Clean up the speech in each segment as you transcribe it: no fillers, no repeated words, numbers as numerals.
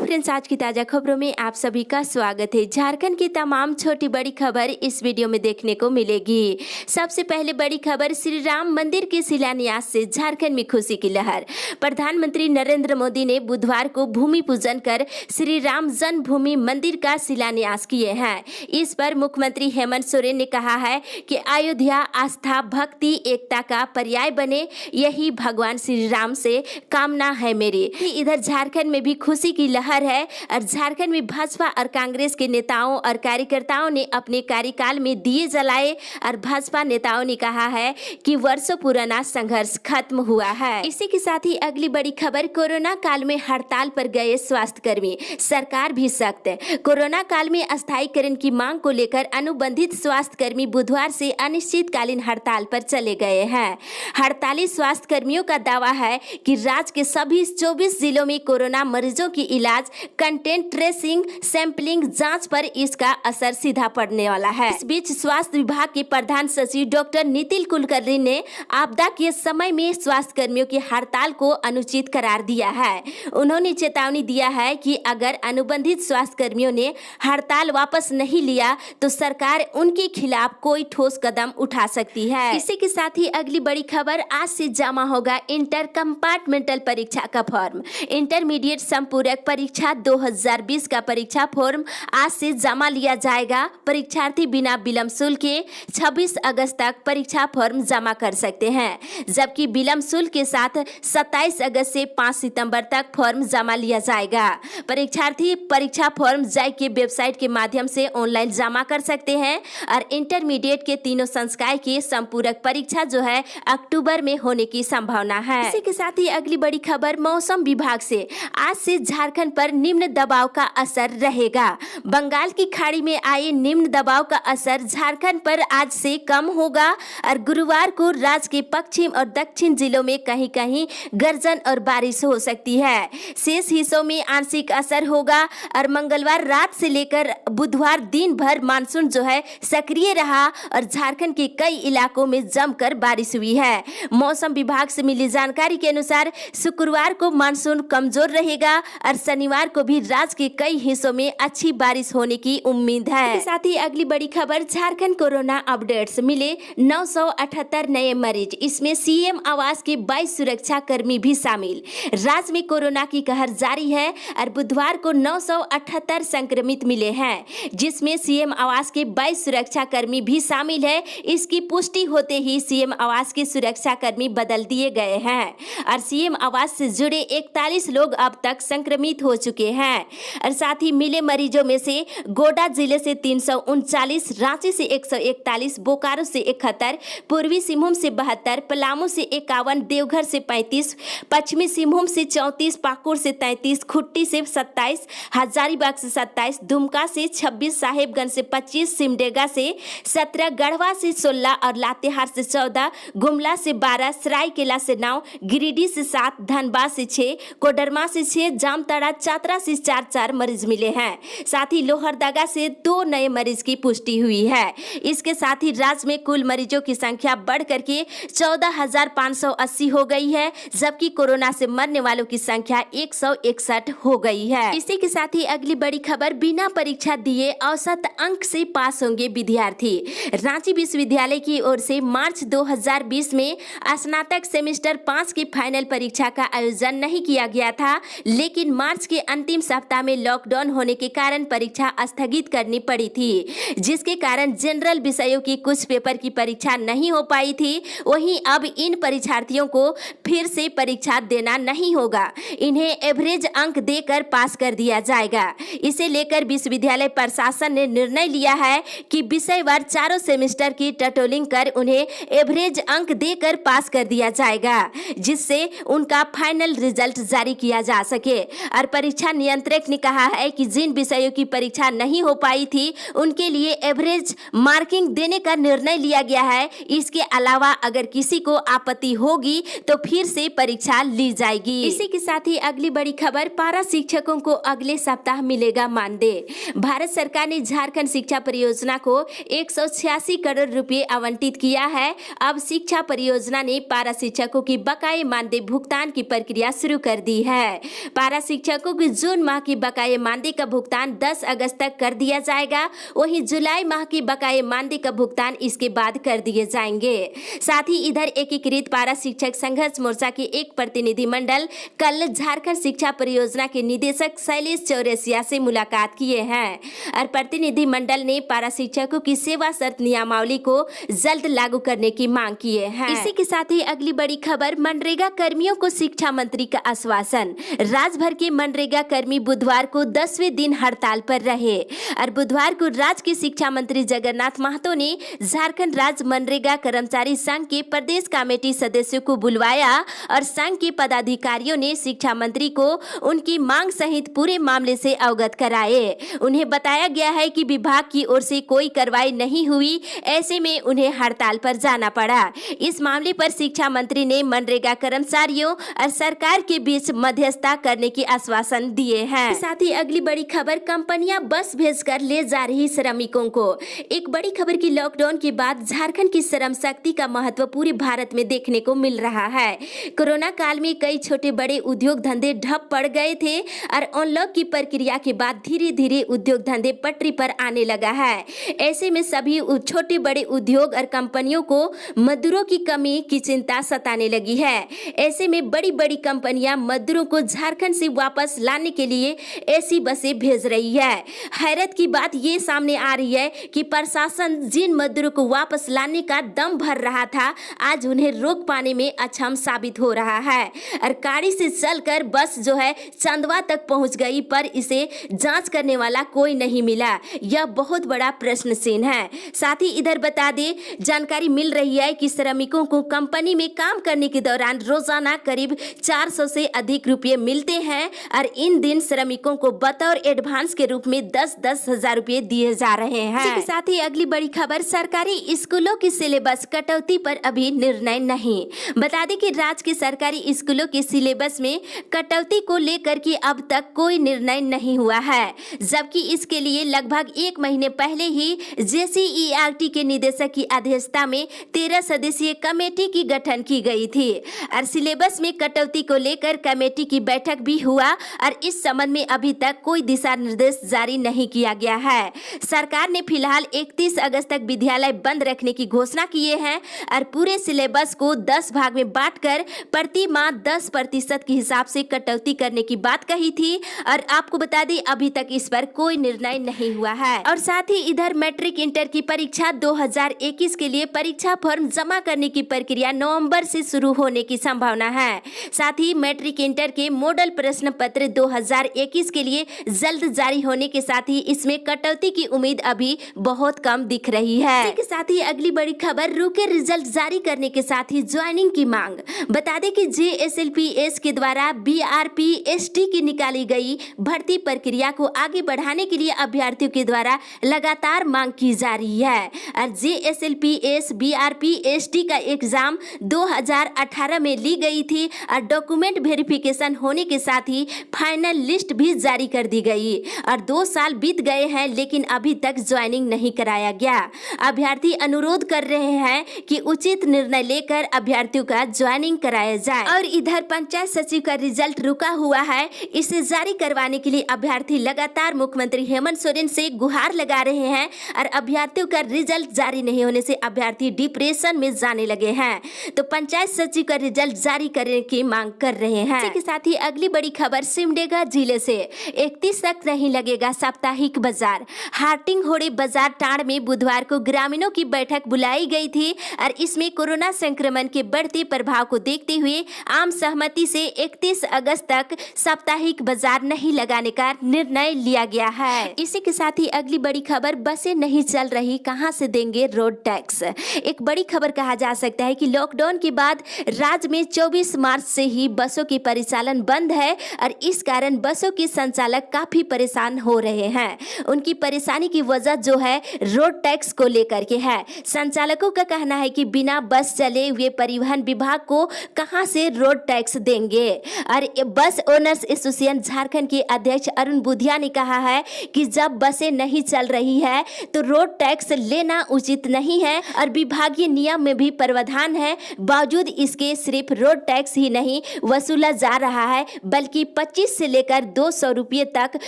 Friends, आज की ताज़ा खबरों में आप सभी का स्वागत है। झारखंड की तमाम छोटी बड़ी खबर इस वीडियो में देखने को मिलेगी। सबसे पहले बड़ी खबर, श्री राम मंदिर के शिलान्यास से झारखंड में खुशी की लहर। प्रधानमंत्री नरेंद्र मोदी ने बुधवार को भूमि पूजन कर श्री राम जन्मभूमि मंदिर का शिलान्यास किए हैं। इस पर मुख्यमंत्री हेमंत सोरेन ने कहा है कि अयोध्या आस्था, भक्ति, एकता का पर्याय बने, यही भगवान श्री राम से कामना है मेरी। इधर झारखंड में भी खुशी की लहर है और झारखंड में भाजपा और कांग्रेस के नेताओं और कार्यकर्ताओं ने अपने कार्यकाल में दिए जलाए और भाजपा नेताओं ने कहा है कि वर्षों पुराना संघर्ष खत्म हुआ है। इसी के साथ ही अगली बड़ी खबर, कोरोना काल में हड़ताल पर गए स्वास्थ्यकर्मी, सरकार भी सख्त। कोरोना काल में अस्थायीकरण की मांग को लेकर अनुबंधित स्वास्थ्यकर्मी बुधवार से अनिश्चितकालीन हड़ताल पर चले गए हैं। हड़ताली स्वास्थ्यकर्मियों का दावा है कि राज्य के सभी 24 जिलों में कोरोना मरीजों की इलाज, कंटेंट ट्रेसिंग, सैंपलिंग, जांच पर इसका असर सीधा पड़ने वाला है। इस बीच स्वास्थ्य विभाग के प्रधान सचिव डॉक्टर नितिन कुलकर्णी ने आपदा के समय में स्वास्थ्य कर्मियों की हड़ताल को अनुचित करार दिया है। उन्होंने चेतावनी दिया है कि अगर अनुबंधित स्वास्थ्य कर्मियों ने हड़ताल वापस नहीं लिया तो सरकार उनके खिलाफ कोई ठोस कदम उठा सकती है। इसी के साथ ही अगली बड़ी खबर, आज से जमा होगा इंटर कंपार्टमेंटल परीक्षा का फॉर्म। इंटरमीडिएट संपूरक परीक्षा 2020 का परीक्षा फॉर्म आज से जमा लिया जाएगा। परीक्षार्थी बिना विलंब शुल्क के 26 अगस्त तक परीक्षा फॉर्म जमा कर सकते हैं, जबकि विलंब शुल्क के साथ 27 अगस्त से 5 सितंबर तक फॉर्म जमा लिया जाएगा। परीक्षार्थी परीक्षा फॉर्म जैक के वेबसाइट के माध्यम से ऑनलाइन जमा कर सकते हैं और इंटरमीडिएट के तीनों संकाय की संपूरक परीक्षा जो है अक्टूबर में होने की संभावना है। इसी के साथ ही अगली बड़ी खबर, मौसम विभाग से आज से झारखंड पर निम्न दबाव का असर रहेगा। बंगाल की खाड़ी में आए निम्न दबाव का असर झारखंड पर आज से कम होगा और गुरुवार को राज्य के पश्चिम और दक्षिण जिलों में कहीं कहीं गर्जन और बारिश हो सकती है। शेष हिस्सों में आंशिक असर होगा और मंगलवार रात से लेकर बुधवार दिन भर मानसून जो है सक्रिय रहा और झारखंड के कई इलाकों में जमकर बारिश हुई है। मौसम विभाग से मिली जानकारी के अनुसार शुक्रवार को मानसून कमजोर रहेगा और शनिवार को भी राज्य के कई हिस्सों में अच्छी बारिश होने की उम्मीद है। साथ ही अगली बड़ी खबर, झारखंड कोरोना अपडेट्स, मिले 978 नए मरीज, इसमें सीएम आवास के 22 सुरक्षा कर्मी भी शामिल। राज्य में कोरोना की कहर जारी है और बुधवार को 978 संक्रमित मिले हैं, जिसमें सीएम आवास के 22 सुरक्षा कर्मी भी शामिल है। इसकी पुष्टि होते ही सीएम आवास के सुरक्षा कर्मी बदल दिए गए हैं और सीएम आवास से जुड़े 41 लोग अब तक संक्रमित हो चुके हैं। और साथ ही मिले मरीजों में से गोड्डा जिले से 339, रांची से 141, बोकारो से 71, पूर्वी सिंहभूम से 72, पलामू से 51, देवघर से 35, पश्चिमी सिंहभूम से 34, पाकुड़ से 33, खुट्टी से 27, हजारीबाग से 27, दुमका से 26, साहेबगंज से 25, सिमडेगा से 17, गढ़वा से 16 और लातेहार से 14, गुमला से 12, सरायकेला से 9, गिरिडीह से 7, धनबाद से 6, कोडरमा से 6, जामताड़ा, चातरा से 4 मरीज मिले हैं। साथ ही लोहरदगा से 2 नए मरीज की पुष्टि हुई है। इसके साथ ही राज्य में कुल मरीजों की संख्या बढ़ करके 14,580 हो गई है, जबकि कोरोना से मरने वालों की संख्या 161 हो गई है। इसी के साथ ही अगली बड़ी खबर, बिना परीक्षा दिए औसत अंक से पास होंगे विद्यार्थी। रांची विश्वविद्यालय की ओर से मार्च 2020 में स्नातक सेमेस्टर 5 की फाइनल परीक्षा का आयोजन नहीं किया गया था, लेकिन मार्च के अंतिम सप्ताह में लॉकडाउन होने के कारण परीक्षा स्थगित करनी पड़ी थी, जिसके कारण जनरल विषयों की कुछ पेपर की परीक्षा नहीं हो पाई थी। वहीं अब इन परीक्षार्थियों को फिर से परीक्षा देना नहीं होगा, इन्हें एवरेज अंक देकर पास कर दिया जाएगा। इसे लेकर विश्वविद्यालय प्रशासन ने निर्णय लिया है कि विषयवार चारों सेमेस्टर की टटोलिंग कर उन्हें एवरेज अंक देकर पास कर दिया जाएगा, जिससे उनका फाइनल रिजल्ट जारी किया जा सके। और परीक्षा नियंत्रक ने कहा है कि जिन विषयों की परीक्षा नहीं हो पाई थी उनके लिए एवरेज मार्किंग देने का निर्णय लिया गया है। इसके अलावा अगर किसी को आपत्ति होगी तो फिर से परीक्षा ली जाएगी। इसी के साथ ही अगली बड़ी खबर, पारा शिक्षकों को अगले सप्ताह मिलेगा मानदेय। भारत सरकार ने झारखंड शिक्षा परियोजना को 186 करोड़ रुपए आवंटित किया है। अब शिक्षा परियोजना ने पारा शिक्षकों की बकाये मानदेय भुगतान की प्रक्रिया शुरू कर दी है। पारा शिक्षकों की जून माह की बकाये मानदेय का भुगतान 10 अगस्त तक कर दिया जाएगा। वहीं जुलाई माह की बकाये मानदेय का भुगतान इसके बाद कर दिए जाएंगे। साथ ही इधर एकीकृत पारा शिक्षक संघर्ष मोर्चा के एक प्रतिनिधि मंडल कल झारखंड शिक्षा परियोजना के निदेशक शैलेश चौरसिया से मुलाकात किए हैं और प्रतिनिधि मंडल ने पारा शिक्षकों की सेवा शर्त नियमावली को जल्द लागू करने की मांग किए हैं। इसी के साथ ही अगली बड़ी खबर, मनरेगा कर्मियों को शिक्षा मंत्री का आश्वासन। राज्य भर के मनरेगा कर्मी बुधवार को 10वें दिन हड़ताल पर रहे और बुधवार को राज्य के शिक्षा मंत्री जगन्नाथ महतो ने झारखंड राज्य मनरेगा कर्मचारी संघ के प्रदेश कमेटी सदस्यों को बुलवाया और संघ के पदाधिकारियों ने शिक्षा मंत्री को उनकी मांग सहित पूरे मामले से अवगत कराए। उन्हें बताया गया है कि विभाग की ओर से कोई कार्रवाई नहीं हुई, ऐसे में उन्हें हड़ताल पर जाना पड़ा। इस मामले पर शिक्षा मंत्री ने मनरेगा कर्मचारियों और सरकार के बीच मध्यस्थता करने की आश्वासन दिए हैं। साथ ही अगली बड़ी खबर, कंपनियां बस भेजकर ले जा रही श्रमिकों को। एक बड़ी खबर की लॉकडाउन के बाद झारखंड की श्रम शक्ति का महत्व पूरे भारत में देखने को मिल रहा है। कोरोना काल में कई छोटे बड़े उद्योग धंधे ठप पड़ गए थे और अनलॉक की प्रक्रिया के बाद धीरे धीरे उद्योग धंधे पटरी पर आने लगा है। ऐसे में सभी छोटे बड़े उद्योग और कंपनियों को मजदूरों की कमी की चिंता सताने लगी है। ऐसे में बड़ी बड़ी कंपनियां मजदूरों को झारखंड से वापस लाने के लिए ऐसी बसें भेज रही है। हैरत की बात ये सामने आ रही है कि प्रशासन जिन मजदूरों को वापस लाने का दम भर रहा था, आज उन्हें रोक पाने में अक्षम साबित हो रहा है और गाड़ी से चलकर बस जो है चंदवा तक पहुंच गई, पर इसे जांच करने वाला कोई नहीं मिला। यह बहुत बड़ा प्रश्न चिन्ह है। साथ ही इधर बता दें, जानकारी मिल रही है कि श्रमिकों को कंपनी में काम करने के दौरान रोजाना करीब 400 से अधिक रुपये मिलते हैं और इन दिन श्रमिकों को बतौर एडवांस के रूप में 10-10 हजार रुपये दिए जा रहे हैं। इसके साथ ही अगली बड़ी खबर, सरकारी स्कूलों की सिलेबस कटौती पर अभी निर्णय नहीं। बता दें कि राज्य के सरकारी स्कूलों के सिलेबस में कटौती को लेकर के अब तक कोई निर्णय नहीं हुआ है, जबकि इसके लिए लगभग 1 महीने पहले ही JCERT के निदेशक की अध्यक्षता में 13 सदस्यीय कमेटी की गठन की गई थी और सिलेबस में कटौती को लेकर कमेटी की बैठक भी हुआ और इस संबंध में अभी तक कोई दिशा निर्देश जारी नहीं किया गया है। सरकार ने फिलहाल 31 अगस्त तक विद्यालय बंद रखने की घोषणा किए हैं और पूरे सिलेबस को 10 भाग में बांटकर प्रति माह 10% के हिसाब से कटौती करने की बात कही थी और आपको बता दें अभी तक इस पर कोई निर्णय नहीं हुआ है। और साथ ही इधर मैट्रिक इंटर की परीक्षा 2021 के लिए परीक्षा फॉर्म जमा करने की प्रक्रिया नवंबर से शुरू होने की संभावना है। साथ ही मैट्रिक इंटर के मॉडल प्रश्न पत्र 2021 के लिए जल्द जारी होने के साथ ही इसमें कटौती की उम्मीद अभी बहुत कम दिख रही है। इसके साथ ही अगली बड़ी खबर, रुके रिजल्ट जारी करने के साथ ही ज्वाइनिंग की मांग। बता दें कि JSLPS के द्वारा BRPST की निकाली गई भर्ती प्रक्रिया को आगे बढ़ाने के लिए अभ्यर्थियों के द्वारा लगातार मांग की जा रही है और JSLPS BRPST का एग्जाम 2018 में ली गई थी और डॉक्यूमेंट वेरिफिकेशन होने के साथ ही फाइनल लिस्ट भी जारी कर दी गई और 2 साल बीत गए हैं, लेकिन अभी तक ज्वाइनिंग नहीं कराया गया। अभ्यर्थी अनुरोध कर रहे हैं कि उचित निर्णय लेकर अभ्यर्थियों का ज्वाइनिंग कराया जाए। और इधर पंचायत सचिव का रिजल्ट रुका हुआ है, इसे जारी करवाने के लिए अभ्यर्थी लगातार मुख्यमंत्री हेमंत सोरेन से गुहार लगा रहे हैं और अभ्यर्थियों का रिजल्ट जारी नहीं होने से अभ्यर्थी डिप्रेशन में जाने लगे हैं, तो पंचायत सचिव का रिजल्ट जारी करने की मांग कर रहे हैं। इसी के साथ ही अगली बड़ी खबर, सिमडेगा जिले से 31 तक नहीं लगेगा साप्ताहिक बाजार। हाटिंगहोड़े बाजार टांड में बुधवार को ग्रामीणों की बैठक बुलाई गई थी और इसमें कोरोना संक्रमण के बढ़ते प्रभाव को देखते हुए आम सहमति से 31 अगस्त तक साप्ताहिक बाजार नहीं लगाने का निर्णय लिया गया है। इसी के साथ ही अगली बड़ी खबर, बसें नहीं चल रही, कहां से देंगे रोड टैक्स। एक बड़ी खबर कहा जा सकता है कि लॉकडाउन के बाद राज्य में 24 मार्च से ही बसों की परिचालन बंद है और इस कारण बसों के संचालक काफी परेशान हो रहे हैं। उनकी परेशानी की वजह जो है रोड टैक्स को लेकर के है। संचालकों का कहना है कि बिना बस चले हुए परिवहन विभाग को कहां से रोड टैक्स देंगे। और बस ओनर्स एसोसिएशन झारखंड के अध्यक्ष अरुण बुधिया ने कहा है कि जब बसें नहीं चल रही है तो रोड टैक्स लेना उचित नहीं है और विभागीय नियम में भी प्रावधान है, बावजूद इसके सिर्फ रोड टैक्स ही नहीं वसूला जा रहा है बल्कि 20 से लेकर 200 रुपये तक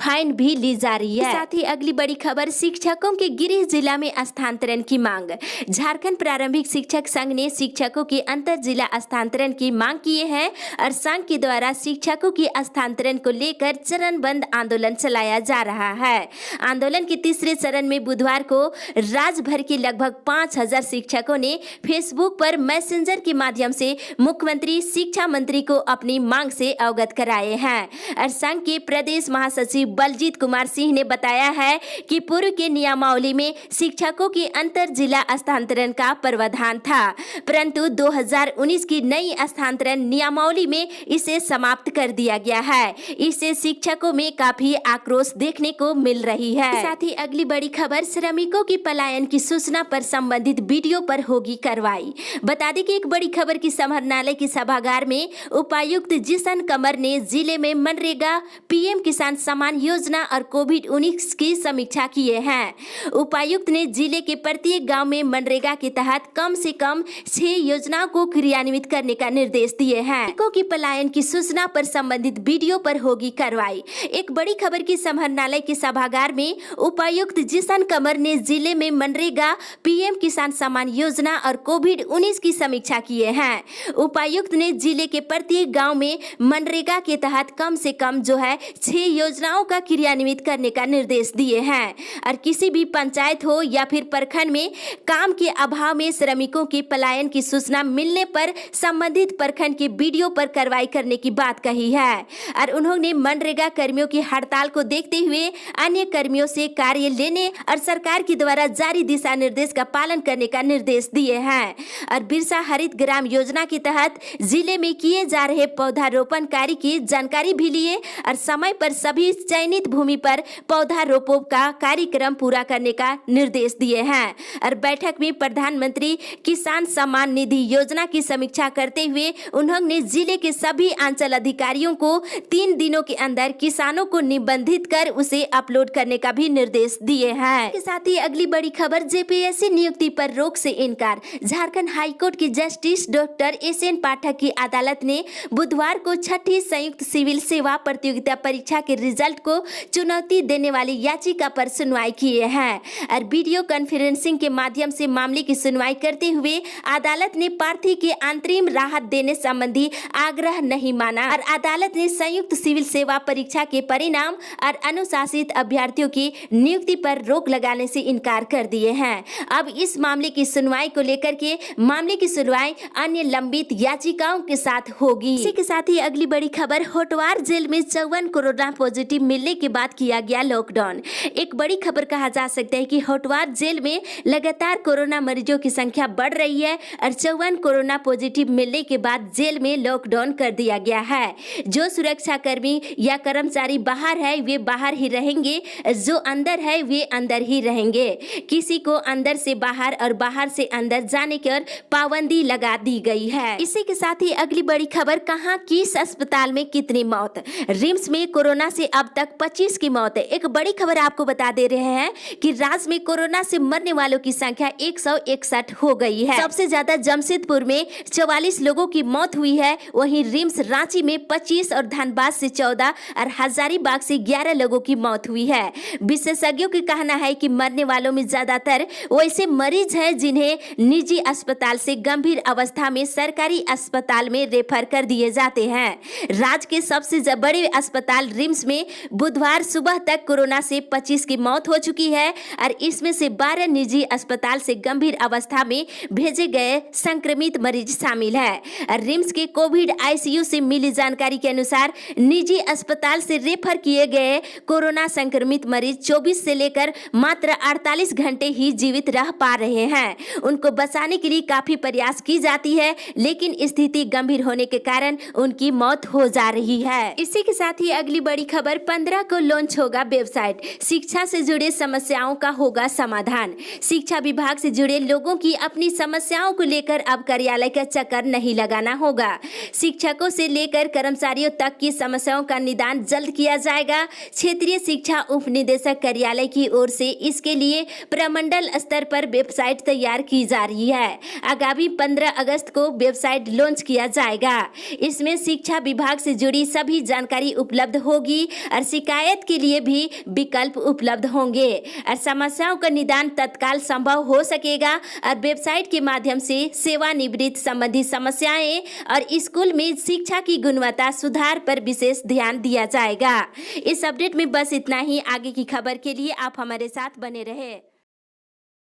फाइन भी ली जा रही है। साथ ही अगली बड़ी खबर, शिक्षकों के गृह जिला में स्थानांतरण की मांग। झारखंड प्रारंभिक शिक्षक संघ ने शिक्षकों के अंतर जिला स्थानांतरण की मांग किए हैं और संघ के द्वारा शिक्षकों की स्थानांतरण को लेकर चरणबद्ध आंदोलन चलाया जा रहा है। आंदोलन के तीसरे चरण में बुधवार को राज्य भर के लगभग 5000 शिक्षकों ने फेसबुक पर मैसेंजर के माध्यम से मुख्यमंत्री शिक्षा मंत्री को अपनी मांग से अवगत कराए हैं। और संघ के प्रदेश महासचिव बलजीत कुमार सिंह ने बताया है कि पूर्व के नियमावली में शिक्षकों के अंतर जिला स्थानांतरण का प्रावधान था, परंतु 2019 की नई स्थानांतरण नियमावली में इसे समाप्त कर दिया गया है। इससे शिक्षकों में काफी आक्रोश देखने को मिल रही है। साथ ही अगली बड़ी खबर, श्रमिकों की पलायन की सूचना पर संबंधित वीडियो पर होगी कार्रवाई। बता दें कि एक बड़ी खबर की समाहरणालय की सभागार में उपायुक्त जिशन कमर ने जिले में मनरेगा, पीएम किसान सम्मान योजना और कोविड-19 की समीक्षा किए हैं। उपायुक्त ने जिले के प्रत्येक गांव में मनरेगा के तहत कम से कम 6 योजनाओं को क्रियान्वित करने का निर्देश दिए हैं। श्रमिकों की पलायन की सूचना पर संबंधित वीडियो पर होगी कार्रवाई। एक बड़ी खबर की समाहरणालय के सभागार में उपायुक्त जिशन कमर ने जिले में मनरेगा, पीएम किसान सम्मान योजना और कोविड-19 की समीक्षा किए हैं। उपायुक्त ने जिले के प्रत्येक गांव में मनरेगा के तहत कम से कम 6 योजनाओं का क्रियान्वित करने का निर्देश दिए हैं और किसी भी पंचायत हो या फिर प्रखंड में काम के अभाव में श्रमिकों के पलायन की सूचना मिलने पर संबंधित प्रखंड के वीडियो पर कार्रवाई करने की बात कही है। और उन्होंने मनरेगा कर्मियों की हड़ताल को देखते हुए अन्य कर्मियों से कार्य लेने और सरकार के द्वारा जारी दिशा निर्देश का पालन करने का निर्देश दिए हैं। और बिरसा हरित ग्राम योजना के तहत जिले में किए जा रहे पौधारोपण कार्य की जानकारी भी लिए और समय पर सभी चयनित भूमि पर पौधारोपण का कार्यक्रम पूरा करने का निर्देश दिए हैं। और बैठक में प्रधानमंत्री किसान सम्मान निधि योजना की समीक्षा करते हुए उन्होंने जिले के सभी अंचल अधिकारियों को 3 दिनों के अंदर किसानों को निबंधित कर उसे अपलोड करने का भी निर्देश दिए हैं। इसके साथ ही अगली बड़ी खबर, जेपीएससी नियुक्ति पर रोक से इनकार। झारखंड हाईकोर्ट की जस्टिस डॉक्टर एसएन पाठक की अदालत ने बुधवार को 6ठी संयुक्त सिविल सेवा प्रतियोगिता परीक्षा के रिजल्ट को चुनौती देने वाली याचिका पर सुनवाई किए हैं और वीडियो कॉन्फ्रेंसिंग के माध्यम से मामले की सुनवाई करते हुए अदालत ने प्रार्थी के अंतरिम राहत देने संबंधी आग्रह नहीं माना और अदालत ने संयुक्त सिविल सेवा परीक्षा के परिणाम और अनुशासित अभ्यर्थियों की नियुक्ति पर रोक लगाने से इनकार कर दिए हैं। अब इस मामले की सुनवाई को लेकर के मामले की सुनवाई अन्य लंबित याचिकाओं के साथ होगी। इसी के साथ ही अगली बड़ी खबर, होटवार जेल में 54 कोरोना पॉजिटिव मिलने के बाद किया गया लॉकडाउन। एक बड़ी खबर कहा जा सकता है कि होटवार जेल में लगातार कोरोना मरीजों की संख्या बढ़ रही है और 54 कोरोना पॉजिटिव मिलने के बाद जेल में लॉकडाउन कर दिया गया है। जो सुरक्षा कर्मी या कर्मचारी बाहर है वे बाहर ही रहेंगे, जो अंदर है वे अंदर ही रहेंगे। किसी को अंदर से बाहर और बाहर से अंदर जाने की पाबंदी लगा दी गई है। इसी के साथ ही अगली बड़ी खबर, कहां किस अस्पताल में कितनी मौत। रिम्स में कोरोना से अब तक 25 की मौत है। एक बड़ी खबर आपको बता दे रहे हैं कि राज्य में कोरोना से मरने वालों की संख्या 161 हो गई है। सबसे ज्यादा जमशेदपुर में 44 लोगों की मौत हुई है, वहीं रिम्स रांची में 25 और धनबाद से 14 और हजारीबाग से 11 लोगों की मौत हुई है। विशेषज्ञों का कहना है कि मरने वालों में ज्यादातर वैसे मरीज हैं जिन्हें निजी अस्पताल से गंभीर अवस्था में सरकारी अस्पताल में रेफर कर दिए जाते हैं। राज्य के सबसे बड़े अस्पताल रिम्स में बुधवार सुबह तक कोरोना से 25 की मौत हो चुकी है और इसमें से 12 निजी अस्पताल से गंभीर अवस्था में भेजे गए संक्रमित मरीज शामिल है। रिम्स के कोविड आईसीयू से मिली जानकारी के अनुसार निजी अस्पताल से रेफर किए गए कोरोना संक्रमित मरीज 24 से लेकर मात्र 48 घंटे ही जीवित रह पा रहे हैं। उनको बचाने के लिए काफी प्रयास की जाती है, लेकिन स्थिति गंभीर होने के कारण उनकी मौत हो जा रही है। इसी के साथ ही अगली बड़ी खबर, 15 को लॉन्च होगा वेबसाइट, शिक्षा से जुड़े समस्याओं का होगा समाधान। शिक्षा विभाग से जुड़े लोगों की अपनी समस्याओं को लेकर अब कार्यालय का चक्कर नहीं लगाना होगा। शिक्षकों से लेकर कर्मचारियों तक की समस्याओं का निदान जल्द किया जाएगा। क्षेत्रीय शिक्षा उप निदेशक कार्यालय की ओर से इसके लिए प्रमंडल स्तर पर वेबसाइट तैयार की जा रही है। आगामी 15 अगस्त को वेबसाइट लॉन्च किया जाएगा। इसमें शिक्षा विभाग से जुड़ी सभी सभी जानकारी उपलब्ध होगी और शिकायत के लिए भी विकल्प उपलब्ध होंगे और समस्याओं का निदान तत्काल संभव हो सकेगा और वेबसाइट के माध्यम से सेवानिवृत्त संबंधी समस्याएं और स्कूल में शिक्षा की गुणवत्ता सुधार पर विशेष ध्यान दिया जाएगा। इस अपडेट में बस इतना ही। आगे की खबर के लिए आप हमारे साथ बने रहे।